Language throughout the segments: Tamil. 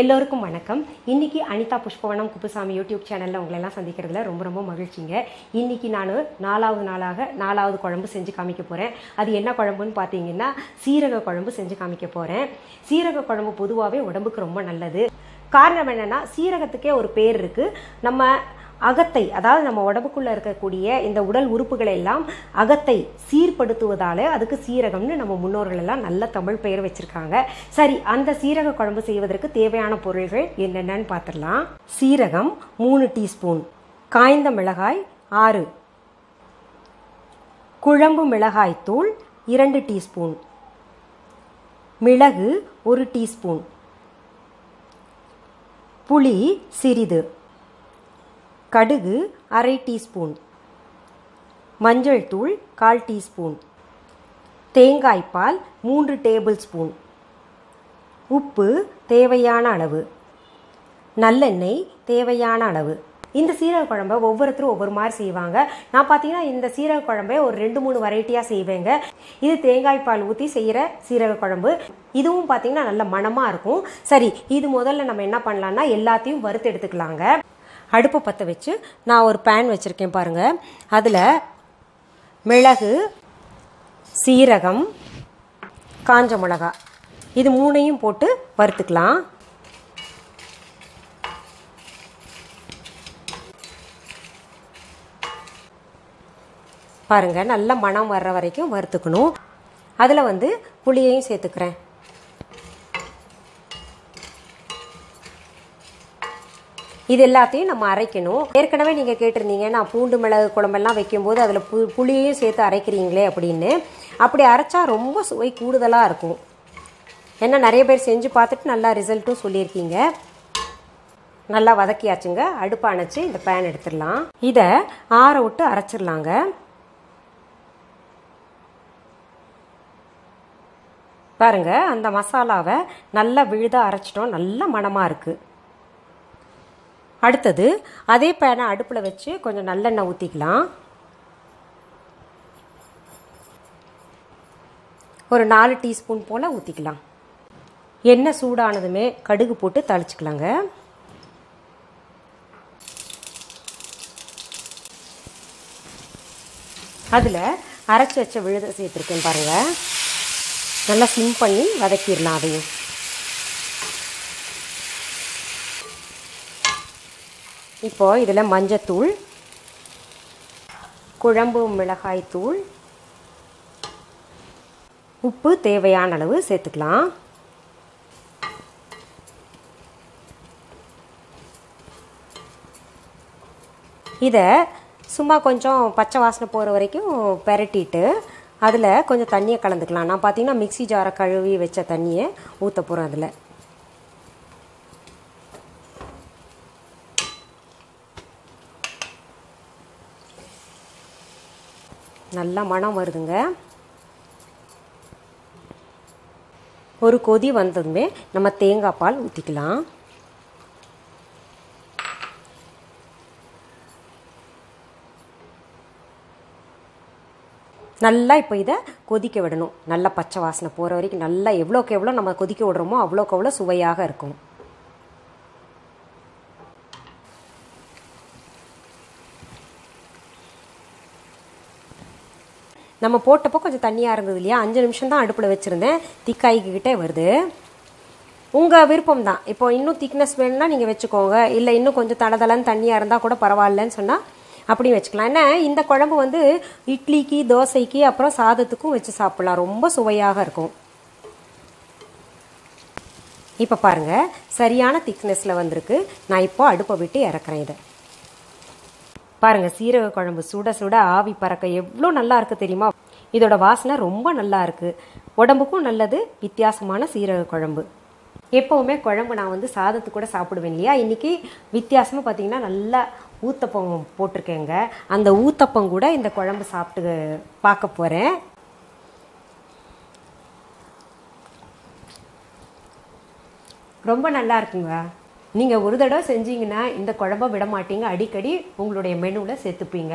எல்லோருக்கும் வணக்கம். இன்னைக்கு அனிதா புஷ்பவனம்குப்புசாமி யூடியூப் சேனலில் உங்களெல்லாம் சந்திக்கிறதுல ரொம்ப மகிழ்ச்சிங்க. இன்னைக்கு நான் நாலாவது குழம்பு செஞ்சு காமிக்க போகிறேன். அது என்ன குழம்புன்னு பார்த்தீங்கன்னா சீரக குழம்பு செஞ்சு காமிக்க போகிறேன். சீரக குழம்பு பொதுவாகவே உடம்புக்கு ரொம்ப நல்லது. காரணம் என்னென்னா சீரகத்துக்கே ஒரு பேர் இருக்குது. நம்ம அகத்தை, அதாவது நம்ம உடம்புக்குள்ளே இருக்கக்கூடிய இந்த உடல் உறுப்புகளை எல்லாம் அகத்தை சீர்படுத்துவதால் அதுக்கு சீரகம்னு நம்ம முன்னோர்கள் எல்லாம் நல்ல தமிழ் பெயர் வச்சுருக்காங்க. சரி, அந்த சீரக குழம்பு செய்வதற்கு தேவையான பொருள்கள் என்னென்னு பார்த்துடலாம். சீரகம் 3 டீஸ்பூன், காய்ந்த மிளகாய் 6, குழம்பு மிளகாய் தூள் 2 டீஸ்பூன், மிளகு 1 டீஸ்பூன், புளி சிறிது, கடுகு 1/2 டீஸ்பூன், மஞ்சள் தூள் 1/4 டீஸ்பூன், தேங்காய்பால் 3 டேபிள் ஸ்பூன், உப்பு தேவையான அளவு, நல்லெண்ணெய் தேவையான அளவு. இந்த சீரக குழம்பை ஒவ்வொருத்தரும் ஒவ்வொரு மாதிரி செய்வாங்க. நான் பார்த்தீங்கன்னா இந்த சீரக குழம்பை ஒரு 2-3 வெரைட்டியாக செய்வேங்க. இது தேங்காய்பால் ஊற்றி செய்கிற சீரக குழம்பு. இதுவும் பார்த்தீங்கன்னா நல்ல மணமாக இருக்கும். சரி, இது முதல்ல நம்ம என்ன பண்ணலான்னா எல்லாத்தையும் வறுத்து எடுத்துக்கலாங்க. அடுப்பை பற்ற வச்சு நான் ஒரு பேன் வச்சுருக்கேன் பாருங்கள். அதில் மிளகு, சீரகம், காஞ்ச மிளகா இது 3ஐயும் போட்டு வறுத்துக்கலாம். பாருங்கள், நல்ல மணம் வர்ற வரைக்கும் வறுத்துக்கணும். அதில் புளியையும் சேர்த்துக்கிறேன். இது எல்லாத்தையும் நம்ம அரைக்கணும். ஏற்கனவே நீங்கள் கேட்டிருந்தீங்க, நான் பூண்டு மிளகு குழம்பெல்லாம் வைக்கும்போது அதில் புளியையும் சேர்த்து அரைக்கிறீங்களே அப்படின்னு. அப்படி அரைச்சா ரொம்ப சுவை கூடுதலாக இருக்கும். ஏன்னா நிறைய பேர் செஞ்சு பார்த்துட்டு நல்லா ரிசல்ட்டும் சொல்லியிருக்கீங்க. நல்லா வதக்கியாச்சுங்க. அடுப்பை அணைச்சி இந்த பேன் எடுத்துடலாம். இதை ஆற விட்டு அரைச்சிடலாங்க. பாருங்கள், அந்த மசாலாவை நல்லா விழுதாக அரைச்சிட்டோம். நல்ல மணமாக இருக்குது. அடுத்தது அதே பேனை அடுப்பில் வச்சு கொஞ்சம் நல்லெண்ணெய் ஊற்றிக்கலாம். ஒரு 4 டீஸ்பூன் போல் ஊற்றிக்கலாம். எண்ணெய் சூடானதுமே கடுகு போட்டு தாளிச்சுக்கலாங்க. அதில் அரைச்சி வச்ச விழுதை சேர்த்துருக்கேன் பாருங்கள். நல்லா சிம் பண்ணி வதக்கிடலாம். அதையும் இப்போது இதில் மஞ்சத்தூள், குழம்பு மிளகாய் தூள், உப்பு தேவையான அளவு சேர்த்துக்கலாம். இதை சும்மா கொஞ்சம் பச்சை வாசனை போகிற வரைக்கும் பெரட்டிட்டு அதில் கொஞ்சம் தண்ணியை கலந்துக்கலாம். நான் பார்த்தீங்கன்னா மிக்ஸி ஜாரை கழுவி வச்ச தண்ணியை ஊற்ற போகிறேன். அதில் நல்லா மணம் வருதுங்க. ஒரு கொதி வந்ததுமே நம்ம தேங்காய் பால் ஊற்றிக்கலாம். நல்லா இப்போ இதை கொதிக்க விடணும். நல்லா பச்சை வாசனை போகிற வரைக்கும் நல்லா எவ்வளோக்கு எவ்வளோ நம்ம கொதிக்க விடுறோமோ அவ்வளோக்கு அவ்வளோ சுவையாக இருக்கும். நம்ம போட்டப்போ கொஞ்சம் தண்ணியாக இருந்தது இல்லையா, 5 நிமிஷம் தான் அடுப்பில் வச்சுருந்தேன். திக்காய்க்கிட்டே வருது. உங்கள் விருப்பம் தான். இப்போ இன்னும் திக்னஸ் வேணும்னா நீங்கள் வச்சுக்கோங்க. இல்லை இன்னும் கொஞ்சம் தடதளன்னு தண்ணியாக இருந்தால் கூட பரவாயில்லன்னு சொன்னால் அப்படியும் வச்சுக்கலாம். ஏன்னா இந்த குழம்பு இட்லிக்கு, தோசைக்கு, அப்புறம் சாதத்துக்கும் வச்சு சாப்பிட்லாம். ரொம்ப சுவையாக இருக்கும். இப்போ பாருங்கள், சரியான திக்னஸில் வந்திருக்கு. நான் இப்போ அடுப்பை விட்டு இறக்குறேன். இதை பாருங்கள், சீரக குழம்பு சுட சுட ஆவி பறக்க எவ்வளோ நல்லா இருக்குது தெரியுமா? இதோட வாசனை ரொம்ப நல்லா இருக்குது. உடம்புக்கும் நல்லது. வித்தியாசமான சீரக குழம்பு. எப்போவுமே குழம்பு நான் சாதத்து கூட சாப்பிடுவேன் இல்லையா. இன்றைக்கி வித்தியாசமாக பார்த்தீங்கன்னா நல்லா ஊத்தப்பம் போட்டிருக்கேங்க. அந்த ஊத்தப்பம் கூட இந்த குழம்பு சாப்பிட்டு பார்க்க போகிறேன். ரொம்ப நல்லா இருக்குங்க. நீங்கள் ஒரு தடவை செஞ்சீங்கன்னா இந்த குழம்பை விட மாட்டீங்க. அடிக்கடி உங்களுடைய மெனுவில் சேர்த்துப்பீங்க.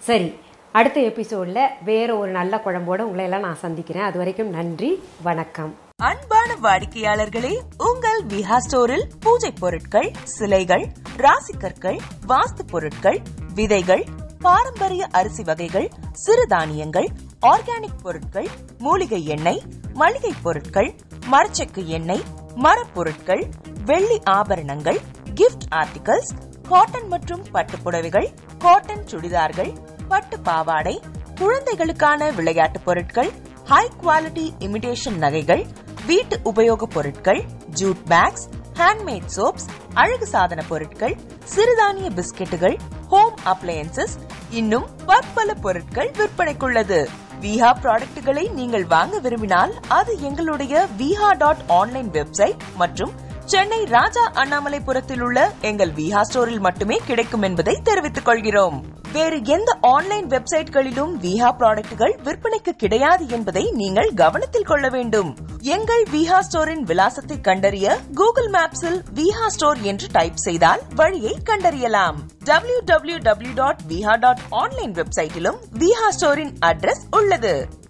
சரி, அடுத்த எபிசோட்ல வேற ஒரு நல்ல குழம்போட உங்களை எல்லாம் நான் சந்திக்கிறேன். அது வரைக்கும் நன்றி, வணக்கம். அன்பான வாடிக்கையாளர்களே, உங்கள் விஹா ஸ்டோரில் பூஜை பொருட்கள், சிலைகள், ராசிக்கற்கள், வாஸ்து பொருட்கள், விதைகள், பாரம்பரிய அரிசி வகைகள், சிறுதானியங்கள், ஆர்கானிக் பொருட்கள், மூலிகை எண்ணெய், மளிகை பொருட்கள், மரச்செக்கு எண்ணெய், மரப்பொருட்கள், வெள்ளி ஆபரணங்கள், கிஃப்ட் ஆர்டிகல்ஸ், காட்டன் மற்றும் பட்டு புடவைகள், காட்டன் சுடிதார்கள், பட்டு பாவாடை, குழந்தைகளுக்கான விளையாட்டு பொருட்கள், ஹை குவாலிட்டி இமிடேஷன் நகைகள், வீட்டு உபயோக பொருட்கள், ஜூட் பேக்ஸ், ஹேண்ட்மேட் சோப்ஸ், அழகு சாதன பொருட்கள், சிறுதானிய பிஸ்கெட்டுகள், ஹோம் அப்ளையன்சஸ், இன்னும் பற்பல பொருட்கள் விற்பனைக்குள்ளது. விஹா ப்ராடக்ட்களை நீங்கள் வாங்க விரும்பினால் அது எங்களுடைய viha.online வெப்சைட் மற்றும் சென்னை ராஜா அண்ணாமலைபுரத்தில் உள்ள எங்கள் விஹா ஸ்டோரில் மட்டுமே கிடைக்கும் என்பதை தெரிவித்துக் கொள்கிறோம். வேறு எந்த ஆன்லைன் வெப்சைட்களிலும் விஹா ப்ராடக்ட்கள் விற்பனைக்கு கிடையாது என்பதை நீங்கள் கவனத்தில் கொள்ள வேண்டும். எங்கள் விஹா ஸ்டோரின் விலாசத்தை கண்டறிய கூகுள் மேப்ஸில் விஹா ஸ்டோர் என்று டைப் செய்தால் வழியை கண்டறியலாம். www.viha.online வெப்சைட்டிலும் விஹா ஸ்டோரின் அட்ரஸ் உள்ளது.